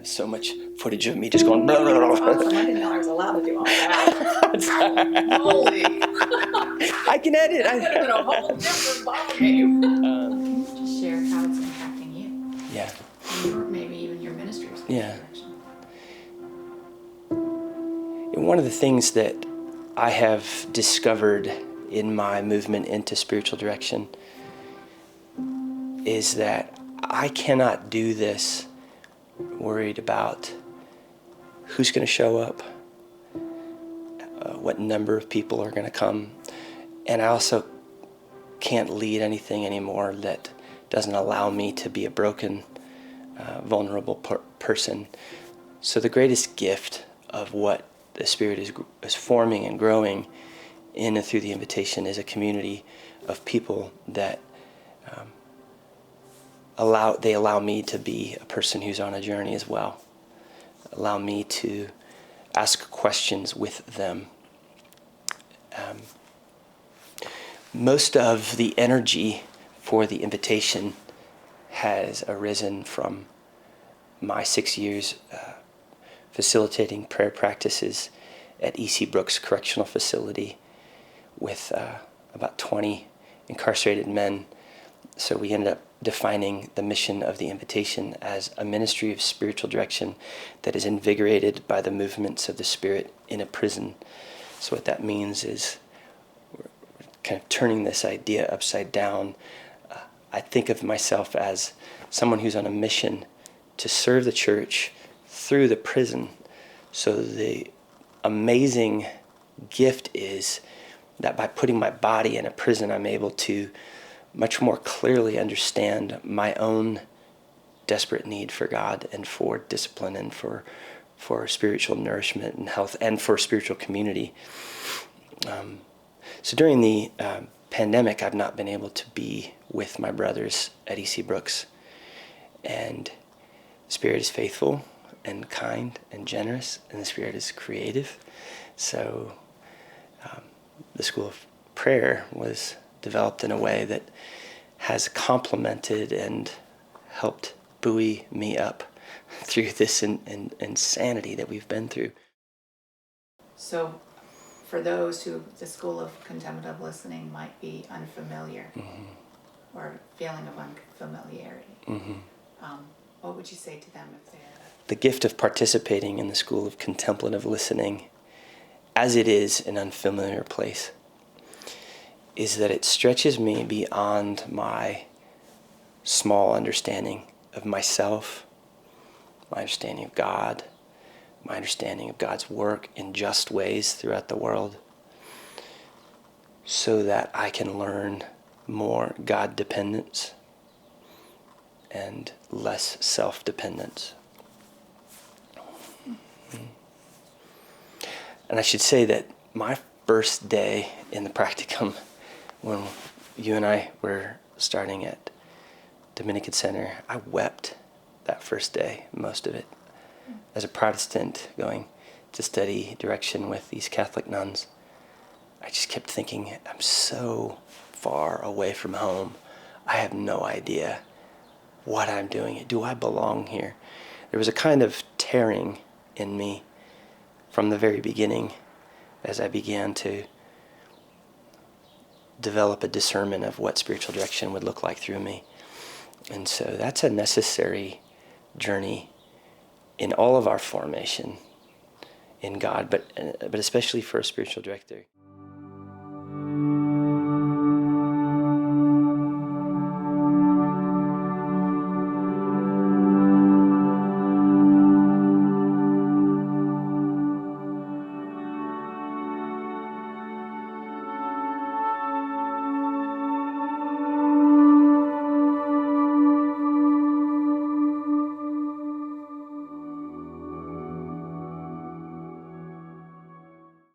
have so much footage of me just going blah, blah, blah. Awesome. I didn't know I was allowed to do all that. Holy. I can edit. That would have been a whole different ballgame. Just share how it's impacting you. Yeah. Or maybe even your ministry's Yeah. direction. And one of the things that I have discovered in my movement into spiritual direction is that I cannot do this worried about who's going to show up, what number of people are going to come, and I also can't lead anything anymore that doesn't allow me to be a broken, vulnerable person. So the greatest gift of what the Spirit is forming and growing in and through the invitation is a community of people that allow me to be a person who's on a journey as well. Allow me to ask questions with them. Most of the energy for the invitation has arisen from my 6 years facilitating prayer practices at E.C. Brooks Correctional Facility with about 20 incarcerated men. So we ended up defining the mission of the invitation as a ministry of spiritual direction that is invigorated by the movements of the Spirit in a prison. So what that means is we're kind of turning this idea upside down. I think of myself as someone who's on a mission to serve the church through the prison. So the amazing gift is that by putting my body in a prison, I'm able to much more clearly understand my own desperate need for God and for discipline and for spiritual nourishment and health and for spiritual community. So during the pandemic, I've not been able to be with my brothers at E.C. Brooks. And the Spirit is faithful and kind and generous, and the Spirit is creative. So the School of Prayer was developed in a way that has complemented and helped buoy me up through this insanity that we've been through. So for those who the School of Contemplative Listening might be unfamiliar or feeling of unfamiliarity, what would you say to them if they're... The gift of participating in the School of Contemplative Listening, as it is an unfamiliar place, is that it stretches me beyond my small understanding of myself, my understanding of God, my understanding of God's work in just ways throughout the world, so that I can learn more God dependence and less self-dependence. And I should say that my first day in the practicum, when you and I were starting at Dominican Center, I wept that first day, most of it. As a Protestant going to study direction with these Catholic nuns, I just kept thinking, I'm so far away from home. I have no idea what I'm doing. Do I belong here? There was a kind of tearing in me from the very beginning as I began to develop a discernment of what spiritual direction would look like through me. And so that's a necessary journey in all of our formation in God, but especially for a spiritual director.